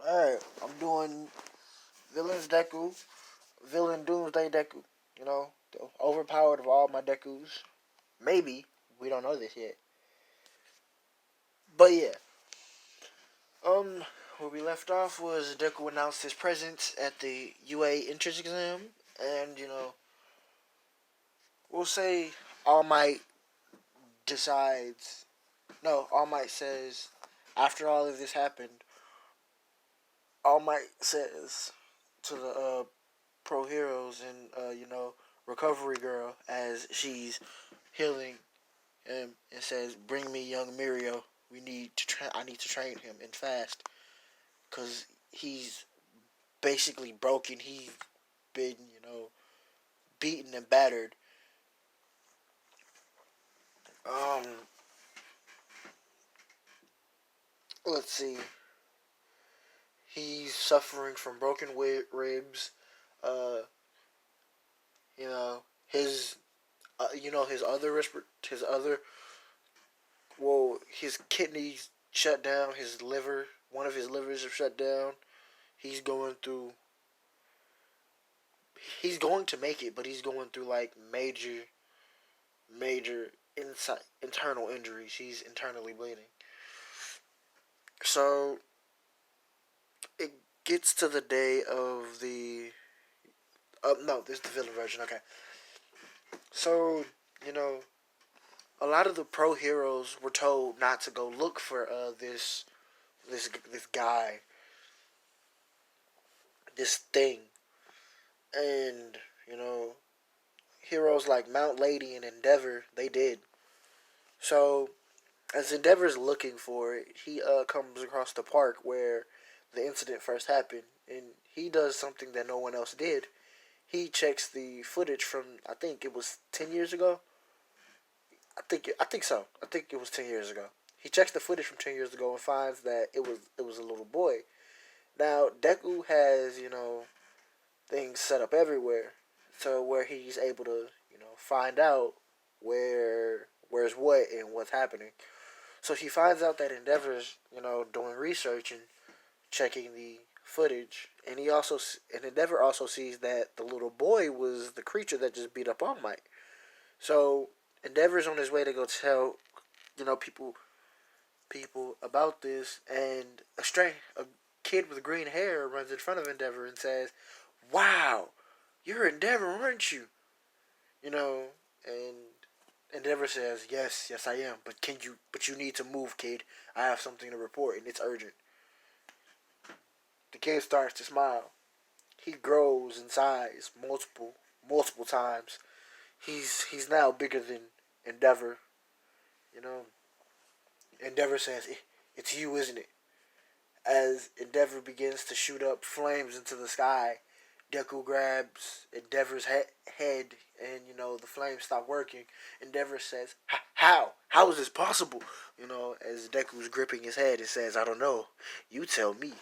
Alright, I'm doing villains deku, villain doomsday deku. You know, the overpowered of all my dekus. Maybe we don't know this yet, but yeah. Where we left off was Deku announced his presence at the UA entrance exam, and we'll say All Might decides. No, All Might says after all of this happened, All Might says to the pro heroes and recovery girl as she's healing him and says, "Bring me young Mirio. We need to I need to train him and fast because he's basically broken. He's been beaten and battered." Um, let's see. He's suffering from broken ribs. Uh, his his other his kidneys shut down. One of his livers are shut down. He's going through. He's going to make it, but he's going through like major internal injuries. He's internally bleeding. So it gets to the day of the. No, this is the villain version. Okay. So you know, a lot of the pro heroes were told not to go look for this guy, this thing, and heroes like Mount Lady and Endeavor, they did. So as Endeavor's looking for it, he comes across the park where the incident first happened, and he does something that no one else did. He checks the footage from, I think it was 10 years ago. I think so. I think it was 10 years ago. He checks the footage from 10 years ago and finds that it was a little boy. Now Deku has things set up everywhere, so where he's able to find out where's what and what's happening. So he finds out that Endeavor's doing research and checking the footage, and Endeavor also sees that the little boy was the creature that just beat up All Might. So Endeavor's on his way to go tell people about this, and a kid with green hair runs in front of Endeavor and says, "Wow, you're Endeavor, aren't you?" And Endeavor says, "Yes, yes, I am. But you need to move, kid. I have something to report, and it's urgent." The kid starts to smile. He grows in size multiple times. He's now bigger than Endeavor. You know, Endeavor says, "It's you, isn't it?" As Endeavor begins to shoot up flames into the sky, Deku grabs Endeavor's head, and the flames stop working. Endeavor says, "How? How is this possible?" As Deku's gripping his head, it says, "I don't know. You tell me."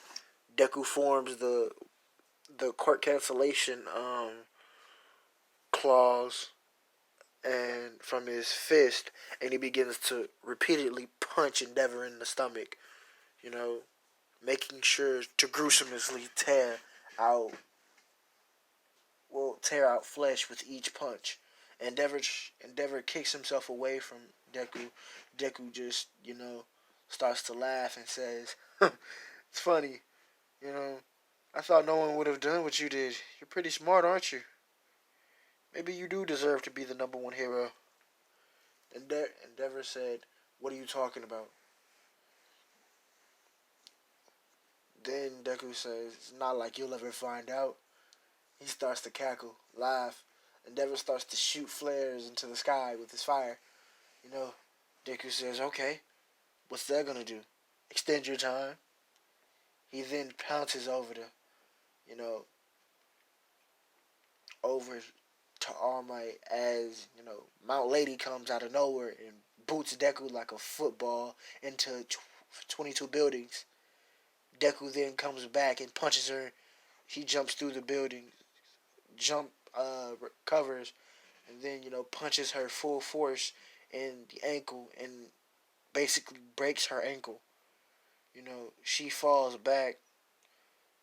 Deku forms the court cancellation clause and from his fist, and he begins to repeatedly punch Endeavor in the stomach. You know, making sure to gruesously out tear out flesh with each punch. Endeavor kicks himself away from Deku. Deku just starts to laugh and says, "It's funny, you know. I thought no one would have done what you did. You're pretty smart, aren't you? Maybe you do deserve to be the number one hero." Endeavor said, "What are you talking about?" Then Deku says, "It's not like you'll ever find out." He starts to cackle, laugh. Endeavor starts to shoot flares into the sky with his fire. You know, Deku says, "Okay, what's that gonna do? Extend your time?" He then pounces you know, over to All Might as, Mount Lady comes out of nowhere and boots Deku like a football into 22 buildings. Deku then comes back and punches her. She jumps through the building, recovers, and then punches her full force in the ankle, and basically breaks her ankle. She falls back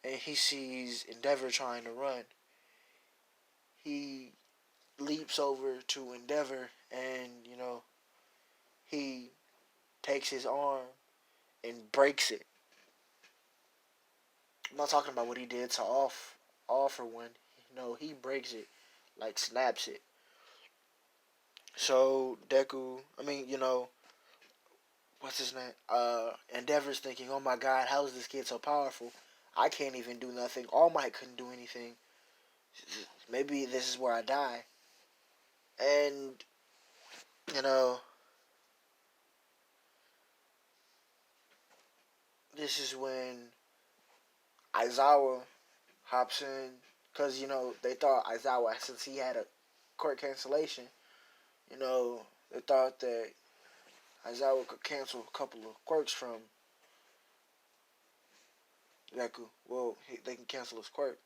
and he sees Endeavor trying to run. He leaps over to Endeavor and, he takes his arm and breaks it. I'm not talking about what he did to offer one. No, he breaks it, like snaps it. So Deku, what's his name? Endeavor's thinking, oh my god, how is this kid so powerful? I can't even do nothing. All Might couldn't do anything. Maybe this is where I die. And, you know, this is when Aizawa hops in. Because, they thought Aizawa, since he had a court cancellation, they thought that Aizawa could cancel a couple of quirks from Deku. Well, they can cancel his quirk.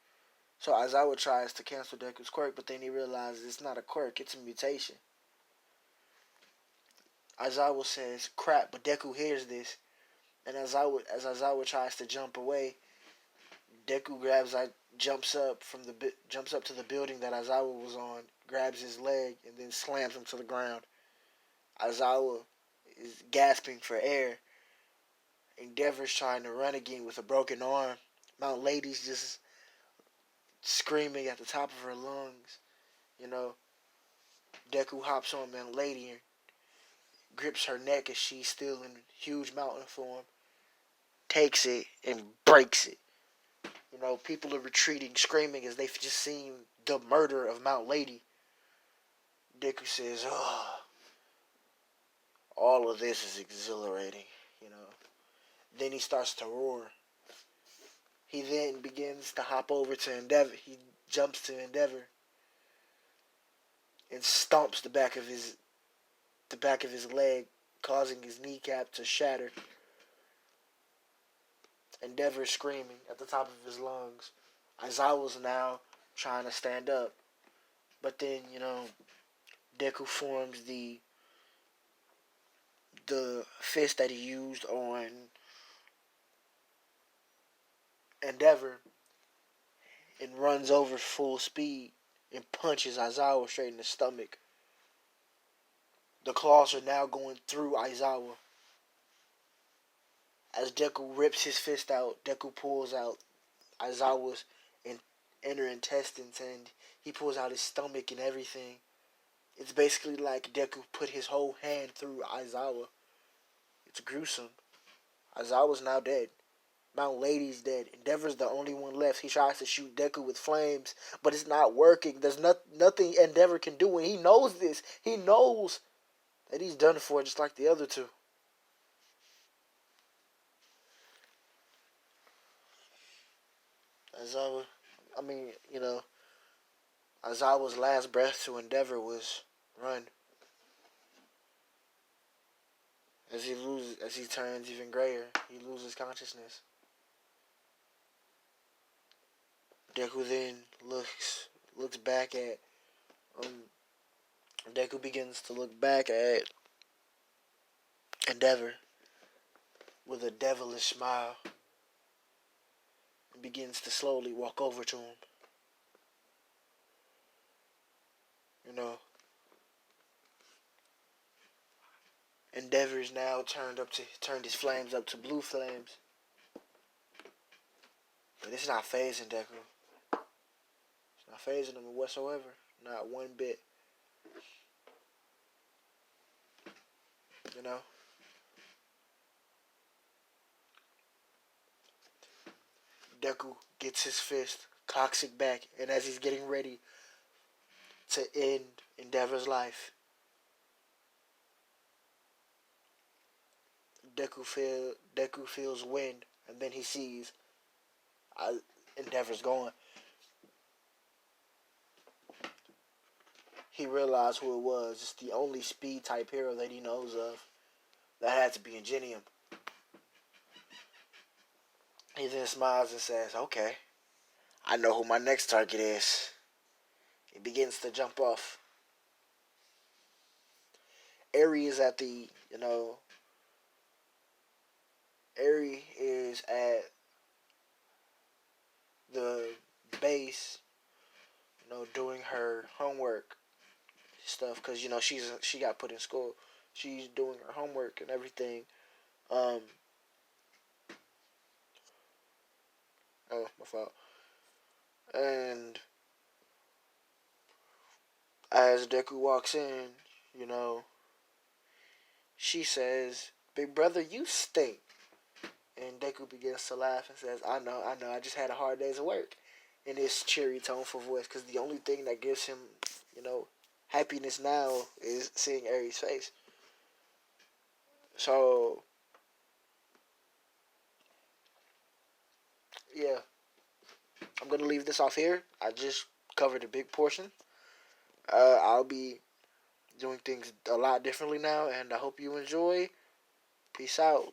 So Aizawa tries to cancel Deku's quirk, but then he realizes it's not a quirk, it's a mutation. Aizawa says, crap, but Deku hears this. And as Aizawa tries to jump away, Deku jumps up to the building that Aizawa was on, grabs his leg, and then slams him to the ground. Aizawa is gasping for air. Endeavor's trying to run again with a broken arm. Mount Lady's just screaming at the top of her lungs. You know, Deku hops on Mount Lady and grips her neck as she's still in huge mountain form, takes it and breaks it. People are retreating, screaming as they've just seen the murder of Mount Lady. Deku says, oh, all of this is exhilarating. Then he starts to roar. He then begins to hop over to Endeavor. He jumps to Endeavor and stomps the back of his leg, causing his kneecap to shatter. Endeavor screaming at the top of his lungs. Aizawa's now trying to stand up. But then, Deku forms the fist that he used on Endeavor and runs over full speed and punches Aizawa straight in the stomach. The claws are now going through Aizawa. As Deku rips his fist out, Deku pulls out Aizawa's inner intestines and he pulls out his stomach and everything. It's basically like Deku put his whole hand through Aizawa. It's gruesome. Aizawa's now dead. Mount Lady's dead. Endeavor's the only one left. He tries to shoot Deku with flames, but it's not working. There's nothing Endeavor can do, and he knows this. He knows that he's done for, just like the other two. Aizawa, I mean, Aizawa's last breath to Endeavor was run. As he turns even grayer, he loses consciousness. Deku then looks back at Deku begins to look back at Endeavor with a devilish smile and begins to slowly walk over to him. Endeavor's now turned his flames up to blue flames. But it's not phasing Deku. It's not phasing him whatsoever. Not one bit. Deku gets his fist, cocks it back, and as he's getting ready to end Endeavor's life, Deku feels wind, and then he sees Endeavor's gone. He realized who it was. It's the only speed type hero that he knows of. That had to be Ingenium. He then smiles and says, okay, I know who my next target is. He begins to jump off. Eri is at the Eri is at the base, doing her homework stuff because she got put in school. She's doing her homework and everything. Um, oh, my fault. And as Deku walks in, you know, she says, "Big brother, you stink." And Deku begins to laugh and says, I know, I just had a hard day's of work." In his cheery, toneful voice, because the only thing that gives him, you know, happiness now is seeing Aries' face. So, yeah, I'm going to leave this off here. I just covered a big portion. I'll be doing things a lot differently now, and I hope you enjoy. Peace out.